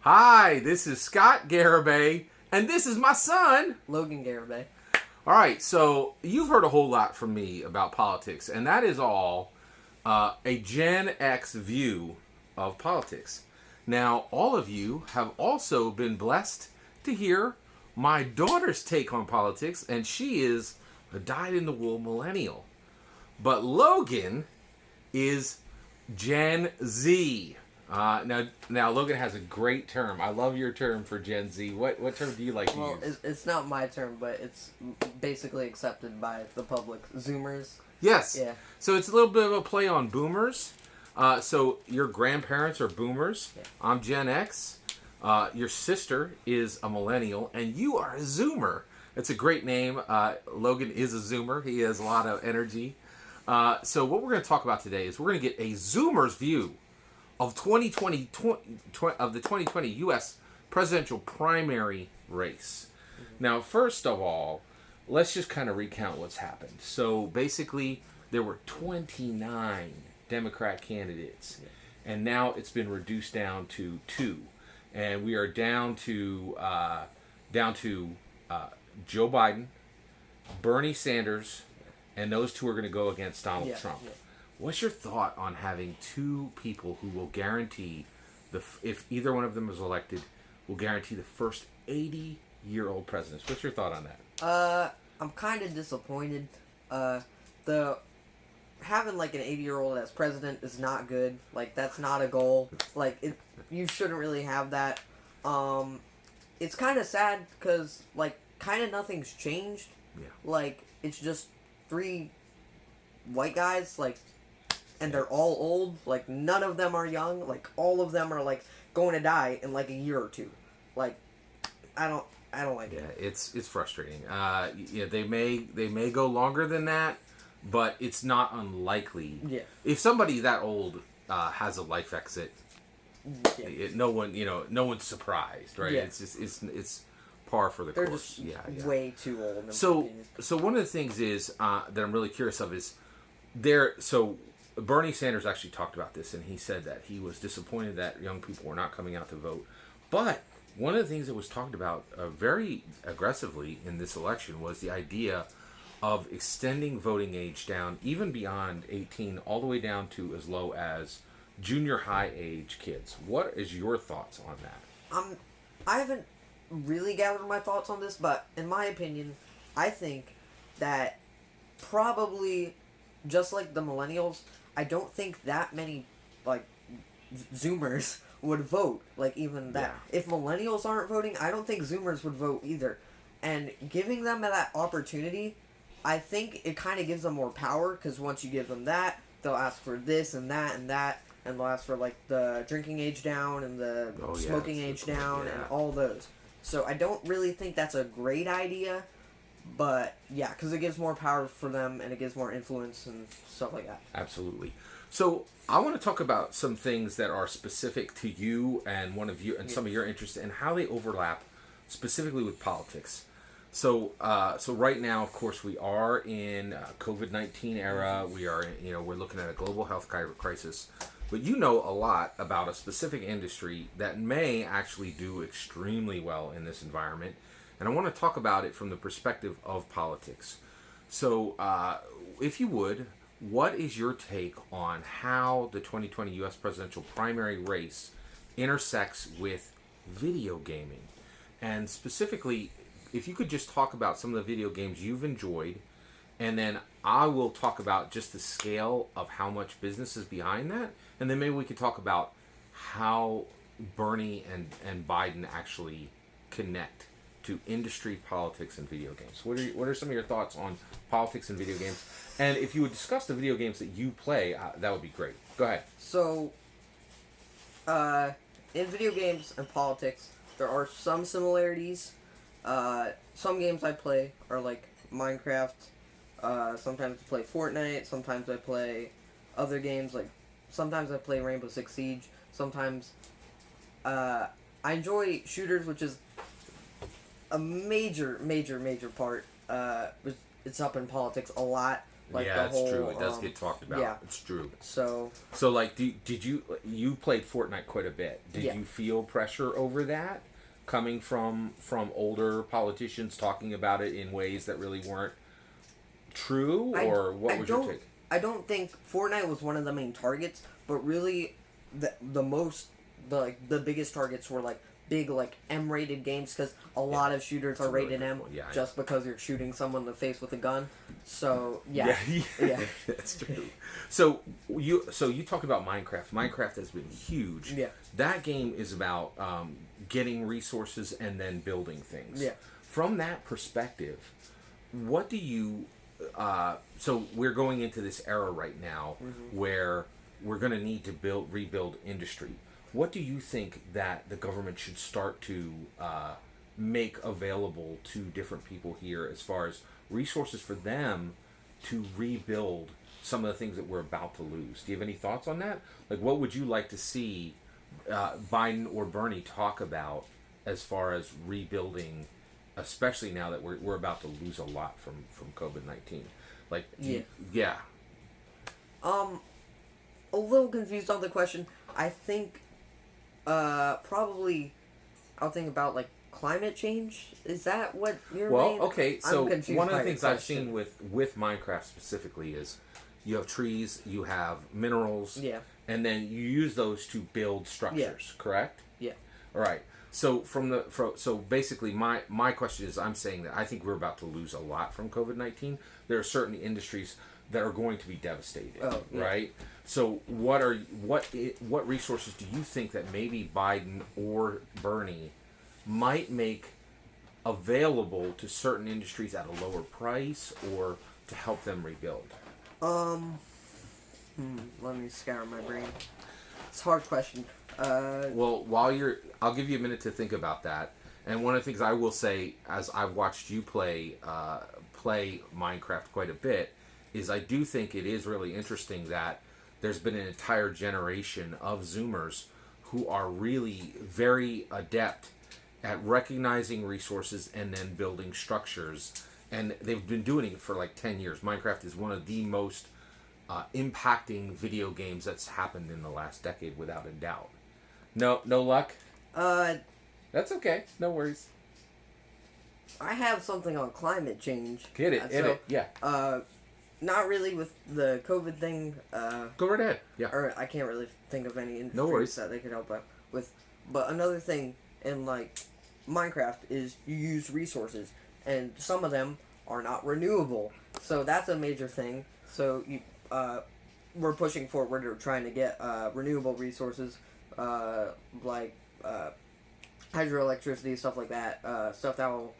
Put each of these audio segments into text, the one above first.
Hi, this is Scott Garibay, and this is my son, Logan Garibay. All right, so you've heard a whole lot from me about politics, and that is all a Gen X view of politics. Now, all of you have also been blessed to hear my daughter's take on politics, and she is a dyed-in-the-wool millennial. But Logan is Gen Z. Now, Logan has a great term. I love your term for Gen Z. What term do you like to use? Well, it's not my term, but it's basically accepted by the public. Zoomers. Yes. Yeah. So it's a little bit of a play on boomers. So your grandparents are boomers. Yeah. I'm Gen X. Your sister is a millennial, and you are a Zoomer. It's a great name. Logan is a Zoomer. He has a lot of energy. So what we're going to talk about today is we're going to get a Zoomer's view of the 2020 U.S. presidential primary race. Mm-hmm. Now, first of all, let's just kind of recount what's happened. So basically, there were 29 Democrat candidates, and now it's been reduced down to 2, and we are down to Joe Biden, Bernie Sanders, and those two are going to go against Donald Trump. Yeah. What's your thought on having 2 people who will guarantee, if either one of them is elected, will guarantee the first 80-year-old presidents? What's your thought on that? I'm kind of disappointed. Having like an 80-year-old as president is not good. Like, that's not a goal. Like, you shouldn't really have that. It's kind of sad because like kind of nothing's changed. Yeah. Like, it's just 3 white guys, like, and they're all old. Like, none of them are young. Like, all of them are like going to die in like a year or 2. Like, I don't like it. Yeah, it's frustrating. Yeah, they may go longer than that, but it's not unlikely. Yeah. If somebody that old has a life exit, yeah. no one's surprised, right? Yeah. It's just it's par for the They're course. just way too old. So one of the things is that I'm really curious of is so Bernie Sanders actually talked about this, and he said that he was disappointed that young people were not coming out to vote. But one of the things that was talked about very aggressively in this election was the idea of extending voting age down even beyond 18, all the way down to as low as junior high age kids. What is your thoughts on that? I haven't really gathered my thoughts on this, but in my opinion, I think that probably just like the millennials, I don't think that many like Zoomers would vote. Like, even that. Yeah. If millennials aren't voting, I don't think Zoomers would vote either. And giving them that opportunity, I think it kind of gives them more power, because once you give them that, they'll ask for this and that and that, and they'll ask for like the drinking age down and the smoking age down and all those. So I don't really think that's a great idea, but yeah, because it gives more power for them and it gives more influence and stuff like that. Absolutely. So I want to talk about some things that are specific to you and some of your interests and how they overlap specifically with politics. So right now, of course, we are in COVID-19 era. We are, we're looking at a global health crisis. But you know a lot about a specific industry that may actually do extremely well in this environment. And I want to talk about it from the perspective of politics. So if you would, what is your take on how the 2020 U.S. presidential primary race intersects with video gaming? And specifically, if you could just talk about some of the video games you've enjoyed, and then I will talk about just the scale of how much business is behind that, and then maybe we could talk about how Bernie and Biden actually connect to industry, politics, and video games. What are some of your thoughts on politics and video games? And if you would discuss the video games that you play, that would be great. Go ahead. So, in video games and politics, there are some similarities. Some games I play are like Minecraft. Sometimes I play Fortnite. Sometimes I play other games, like sometimes I play Rainbow Six Siege. Sometimes I enjoy shooters, which is a major part. It's up in politics a lot. Like yeah, the it's whole, true. It does get talked about. Yeah. It's true. So like, did you played Fortnite quite a bit? Did Yeah. you feel pressure over that coming from older politicians talking about it in ways that really weren't true, or what was your take? I don't think Fortnite was one of the main targets, but really, the biggest targets were like big like M-rated games because a lot of shooters are really rated good M one. Yeah, just because you're shooting someone in the face with a gun. So Yeah, yeah. that's true. So you talk about Minecraft. Minecraft has been huge. Yeah. That game is about getting resources and then building things. Yeah. From that perspective, what do you? So we're going into this era right now where we're going to need to rebuild industry. What do you think that the government should start to make available to different people here as far as resources for them to rebuild some of the things that we're about to lose? Do you have any thoughts on that? Like, what would you like to see Biden or Bernie talk about as far as rebuilding, especially now that we're about to lose a lot from COVID-19? Like, yeah. A little confused on the question. I think probably I'll think about like climate change. Is that what you're Well, okay, so one of the by things the I've question. seen with Minecraft specifically is you have trees, you have minerals, Yeah. and then you use those to build structures, correct? Yeah. All right. So so basically my question is, I'm saying that I think we're about to lose a lot from COVID-19. There are certain industries that are going to be devastated, right? So what resources do you think that maybe Biden or Bernie might make available to certain industries at a lower price or to help them rebuild? Let me scour my brain. It's a hard question. Well, I'll give you a minute to think about that. And one of the things I will say, as I've watched you play Minecraft quite a bit, is I do think it is really interesting that there's been an entire generation of Zoomers who are really very adept at recognizing resources and then building structures. And they've been doing it for like 10 years. Minecraft is one of the most impacting video games that's happened in the last decade, without a doubt. No luck? That's okay. No worries. I have something on climate change. Hit it. Yeah. Not really with the COVID thing. Go right ahead. Yeah. Or I can't really think of any industries No worries. that they could help out with. But another thing in like Minecraft is you use resources, and some of them are not renewable. So that's a major thing. So we're pushing forward or trying to get renewable resources, like hydroelectricity, stuff like that. Stuff that will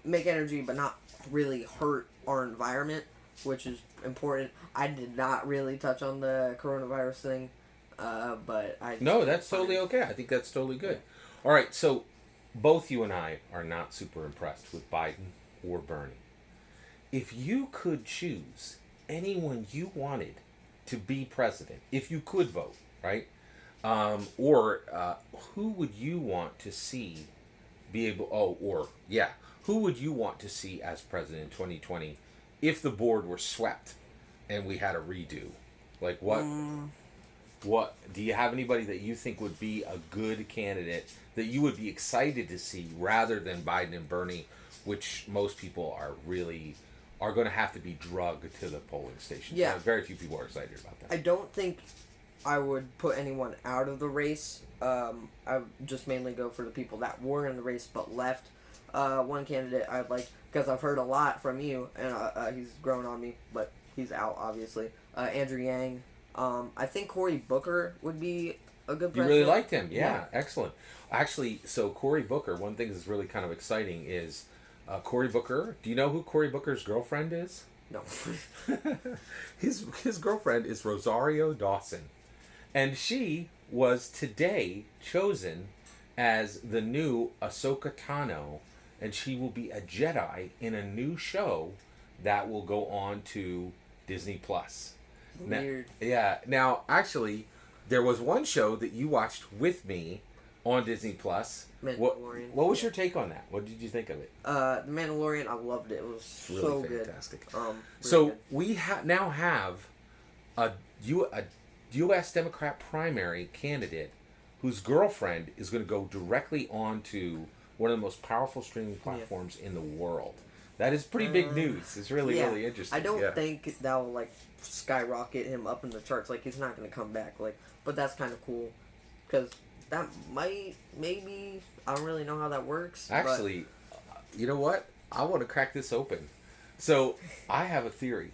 make energy but not really hurt our environment, which is important. I did not really touch on the coronavirus thing, but No, that's totally okay. I think that's totally good. All right, so both you and I are not super impressed with Biden or Bernie. If you could choose anyone you wanted to be president, if you could vote, right? Who would you want to see be able? Who would you want to see as president in 2020 if the board were swept and we had a redo? Like what? What do you have anybody that you think would be a good candidate that you would be excited to see rather than Biden and Bernie, which most people are going to have to be drugged to the polling station? Yeah. Very few people are excited about that. I don't think I would put anyone out of the race. I would just mainly go for the people that were in the race but left. One candidate I'd like, because I've heard a lot from you, and he's grown on me, but he's out, obviously. Andrew Yang. I think Cory Booker would be a good president. You really liked him. Yeah. Excellent. Actually, so Cory Booker, one thing that's really kind of exciting is Cory Booker. Do you know who Cory Booker's girlfriend is? No. His girlfriend is Rosario Dawson. And she was today chosen as the new Ahsoka Tano, and she will be a Jedi in a new show that will go on to Disney Plus. Weird. Now, actually, there was one show that you watched with me on Disney Plus. Mandalorian. What was your take on that? What did you think of it? The Mandalorian, I loved it. It was Really so fantastic. good. So good. we now have a U.S. Democrat primary candidate whose girlfriend is going to go directly onto one of the most powerful streaming platforms in the world. That is pretty big news. It's really interesting. I don't think that will like skyrocket him up in the charts. Like he's not going to come back. Like, but that's kind of cool because that maybe I don't really know how that works. Actually, you know what? I want to crack this open. So I have a theory.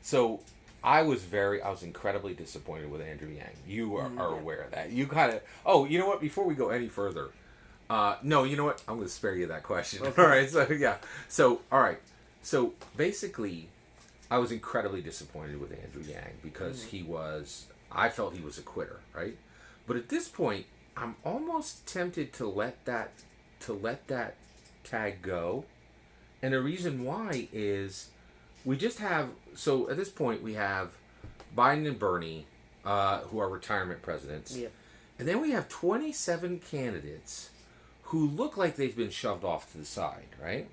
So I was incredibly disappointed with Andrew Yang. You are aware of that. You kind of. Oh, you know what? Before we go any further. No, you know what? I'm going to spare you that question. Okay. All right. So, yeah. So, all right. So, basically, I was incredibly disappointed with Andrew Yang because I felt he was a quitter, right? But at this point, I'm almost tempted to let that tag go. And the reason why is we just have, so at this point, we have Biden and Bernie, who are retirement presidents. Yeah. And then we have 27 candidates who look like they've been shoved off to the side, right?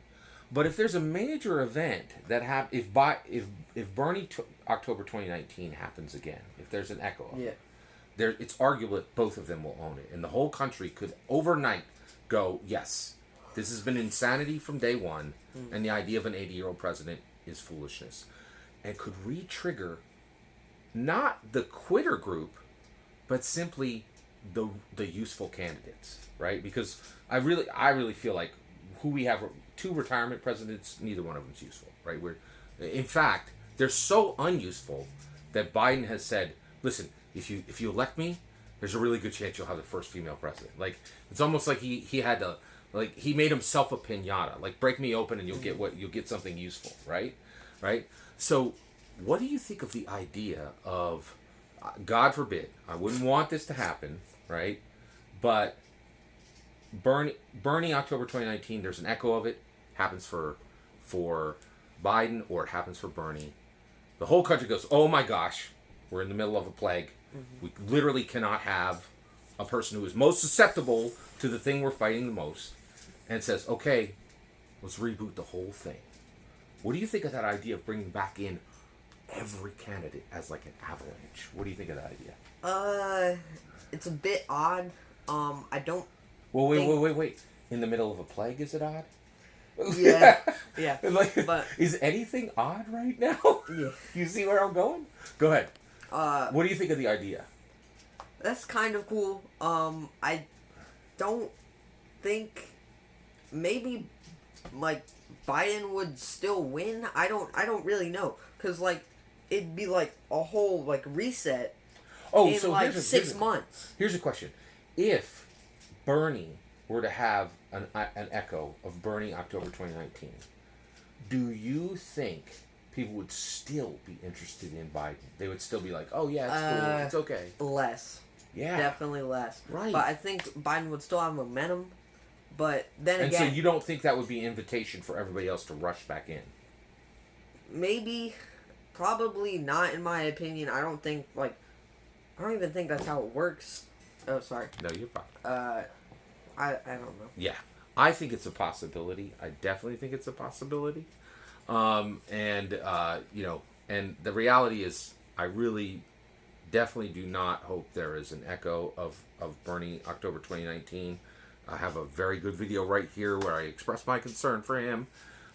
But if there's a major event that if Bernie October 2019 happens again, if there's an echo of it, it's arguable that both of them will own it, and the whole country could overnight go, yes, this has been insanity from day one, and the idea of an 80-year-old president is foolishness, and could re-trigger not the quitter group, but simply the useful candidates, right? Because I really feel like who we have, two retirement presidents, neither one of them's useful, right? In fact, they're so unuseful that Biden has said, listen, if you elect me, there's a really good chance you'll have the first female president. Like, it's almost like he had to, like, he made himself a piñata. Like, break me open and you'll get something useful, right? Right? So, what do you think of the idea of, God forbid, I wouldn't want this to happen, right? But Bernie October 2019, there's an echo of it, happens for Biden, or it happens for Bernie. The whole country goes, oh my gosh, we're in the middle of a plague. We literally cannot have a person who is most susceptible to the thing we're fighting the most, and says, okay, let's reboot the whole thing. What do you think of that idea of bringing back in every candidate as like an avalanche? What do you think of that idea? It's a bit odd. I don't. Well, wait. In the middle of a plague, is it odd? Yeah. Like, but is anything odd right now? Yeah. You see where I'm going? Go ahead. What do you think of the idea? That's kind of cool. I don't think maybe like Biden would still win. I don't really know, cause like it'd be like a whole like reset. In so like 6 months. Here's a question: if Bernie were to have an echo of Bernie October 2019, do you think people would still be interested in Biden? They would still be like, oh yeah, it's cool, it's okay. Less. Yeah. Definitely less. Right. But I think Biden would still have momentum. But then again... And so you don't think that would be an invitation for everybody else to rush back in? Maybe. Probably not, in my opinion. I don't even think that's how it works. Oh, sorry. No, you're fine. I don't know. Yeah. I think it's a possibility. I definitely think it's a possibility. And the reality is, I really definitely do not hope there is an echo of Bernie October 2019. I have a very good video right here where I express my concern for him.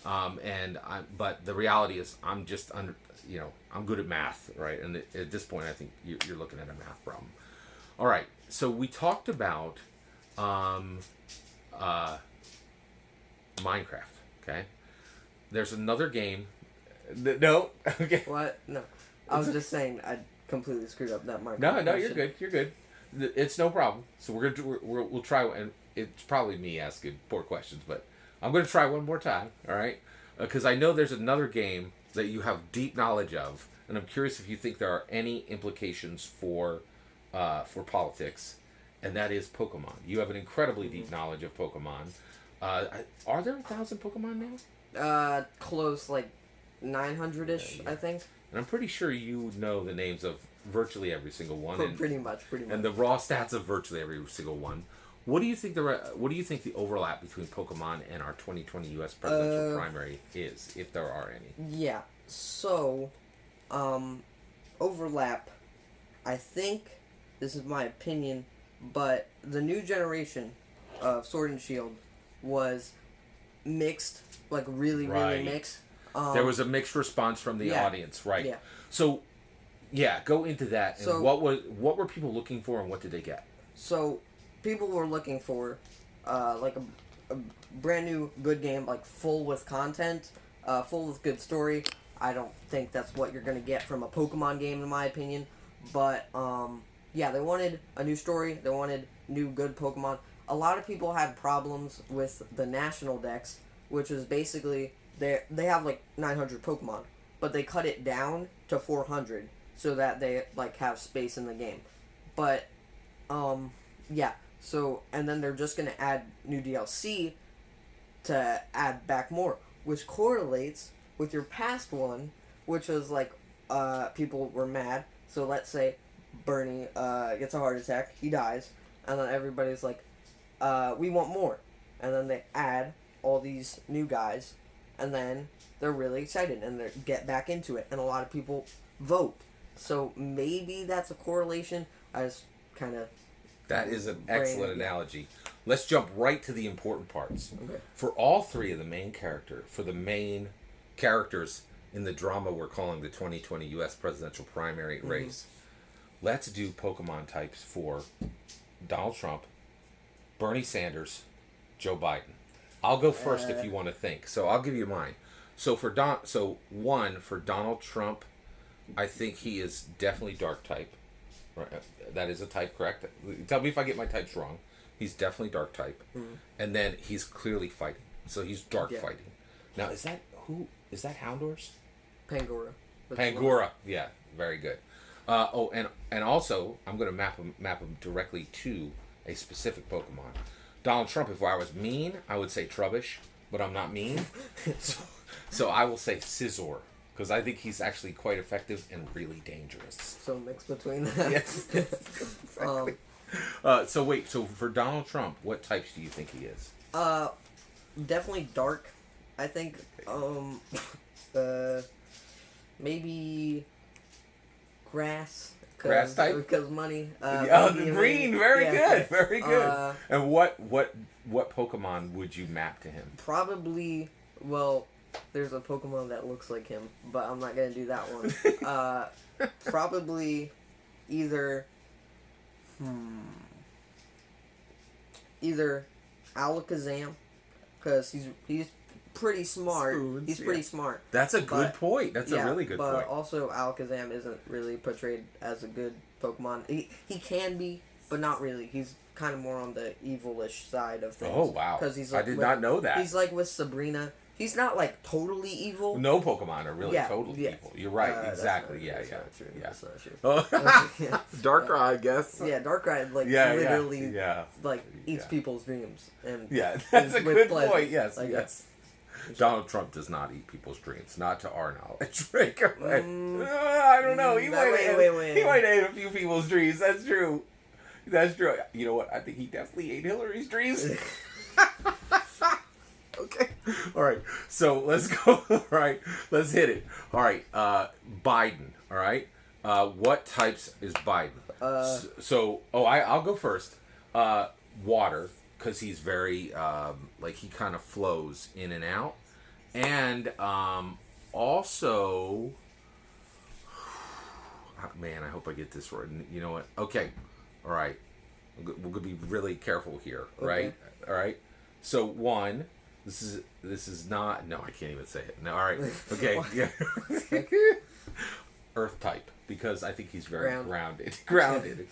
But the reality is, I'm just I'm good at math, right? And at this point, I think you're looking at a math problem. All right. So we talked about Minecraft. Okay. There's another game. No. Okay. What? No. I was just saying I completely screwed up that Minecraft. No, you're good. You're good. It's no problem. So we'll try, and it's probably me asking poor questions, but I'm going to try one more time. All right, because I know there's another game that you have deep knowledge of, and I'm curious if you think there are any implications for politics, and that is Pokemon. You have an incredibly deep knowledge of Pokemon. Are there 1,000 Pokemon now? Close, like 900-ish, yeah. I think. And I'm pretty sure you know the names of virtually every single one. Pretty much. And the raw stats of virtually every single one. What do you think the overlap between Pokemon and our 2020 U.S. presidential primary is, if there are any? Yeah. So, overlap. I think this is my opinion, but the new generation of Sword and Shield was mixed, like really mixed. There was a mixed response from the audience, right? Yeah. So, go into that. And So, what were people looking for, and what did they get? So, people were looking for, like a brand new good game, like full with content, full with good story. I don't think that's what you're gonna get from a Pokemon game, in my opinion. But they wanted a new story. They wanted new good Pokemon. A lot of people had problems with the national dex, which is basically they have like 900 Pokemon, but they cut it down to 400 so that they like have space in the game. But so and then they're just gonna add new DLC to add back more, which correlates with your past one, which was like people were mad. So let's say Bernie gets a heart attack, he dies, and then everybody's like, we want more. And then they add all these new guys, and then they're really excited, and they get back into it, and a lot of people vote. So maybe that's a correlation. I just kind of... That is an excellent analogy. Let's jump right to the important parts. Okay. For all three of the main characters in the drama we're calling the 2020 U.S. presidential primary race, let's do Pokemon types for Donald Trump, Bernie Sanders, Joe Biden. I'll go first if you want to think. So I'll give you mine. So for Donald Trump, I think he is definitely dark type. Right? That is a type, correct? Tell me if I get my types wrong. He's definitely dark type. And then he's clearly fighting. So he's dark fighting. Now, is that Houndour's? Pangora. Pangora. Yeah, very good. And also, I'm going to map him directly to a specific Pokemon. Donald Trump, if I was mean, I would say Trubbish, but I'm not mean. so I will say Scizor, because I think he's actually quite effective and really dangerous. So mix between that. Yes. Exactly. So for Donald Trump, what types do you think he is? Definitely dark. I think, maybe grass. Grass type? Because money. The green. Very good. Very good. And what Pokemon would you map to him? Probably, well, there's a Pokemon that looks like him, but I'm not going to do that one. Probably either Alakazam, because he's pretty smart. He's pretty smart. That's a good point. That's a really good point. But also Alakazam isn't really portrayed as a good Pokemon. He can be, but not really. He's kind of more on the evilish side of things. Oh, wow. Because he's I did not know that. He's like with Sabrina. He's not like totally evil. No Pokemon are really totally evil. You're right. Exactly. That's not true. That's not true. Oh. Darkrai, I guess. Yeah, Darkrai literally eats people's dreams. And that's a good point. Yes, like, yes. Donald Trump does not eat people's dreams, not to our knowledge. Right? I don't know. He might have ate a few people's dreams. That's true. That's true. You know what? I think he definitely ate Hillary's dreams. Okay. All right. So let's go. All right. Let's hit it. All right. Biden. All right. What types is Biden? I'll go first. Water, because he's very he kind of flows in and out, and also, man, I hope I get this right. You know what? Okay. All right. We're gonna be really careful here. Right. Okay. All right. So one. This is not. No, I can't even say it. No, all right. Okay. Yeah. Earth type, because I think he's very grounded. Grounded.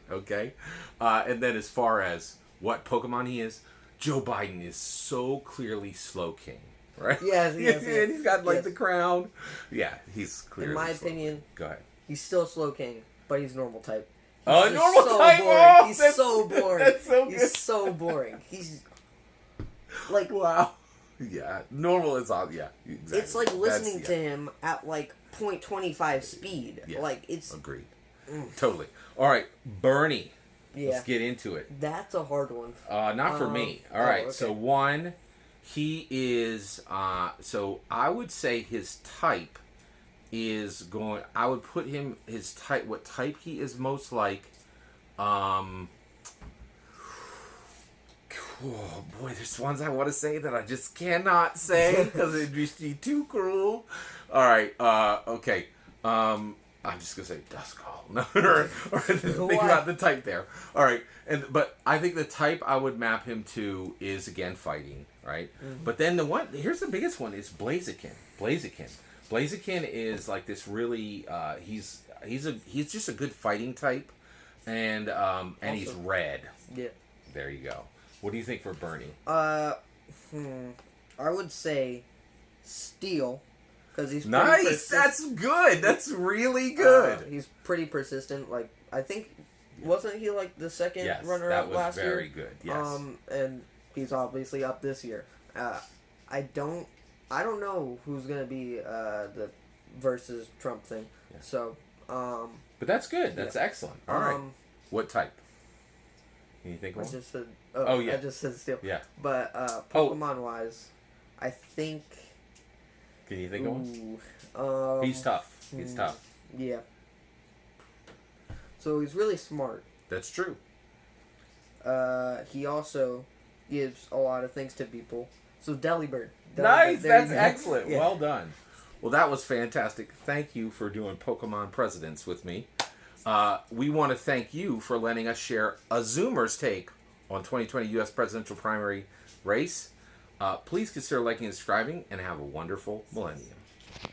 Okay. And then as far as what Pokemon he is, Joe Biden is so clearly Slowking, right? Yes. And he's got the crown. Yeah, he's clearly. In my Slowking. opinion, go ahead. He's still Slowking, but he's normal type. Normal so type. Boring. Oh, he's so boring. That's so good. He's so boring. He's like, wow. Yeah, normal is all. Yeah, exactly. It's like listening to him at 0.25 speed. Yeah, like it's agreed. Totally. All right, Bernie. Yeah. Let's get into it. That's a hard one. Not for me. All right. okay. So one, he is. So I would say his type is going. I would put him his type. What type he is most like. Oh boy, there's ones I want to say that I just cannot say because it'd be too cruel. All right. Okay. I'm just gonna say Duskull. No, or think about the type there. All right, but I think the type I would map him to is again fighting, right? Mm-hmm. But then here's the biggest one is Blaziken. Blaziken is like this really. He's just a good fighting type, and he's red. Yeah. There you go. What do you think for Bernie? I would say Steel. Because he's nice. That's good. That's really good. He's pretty persistent. Like I think, wasn't he like the second runner-up last year? That was very good. Yes. And he's obviously up this year. I don't know who's gonna be the versus Trump thing. Yeah. So. But that's good. That's excellent. All right. What type? Can you think of one? I just said. Yeah. I just said Steel. Yeah. But Pokemon wise, I think. Can you think of one? He's tough. He's tough. Yeah. So he's really smart. That's true. He also gives a lot of things to people. So Delibird. Nice. That's excellent. Yeah. Well done. Well, that was fantastic. Thank you for doing Pokemon Presidents with me. We want to thank you for letting us share a Zoomer's take on 2020 U.S. presidential primary race. Please consider liking and subscribing, and have a wonderful millennium.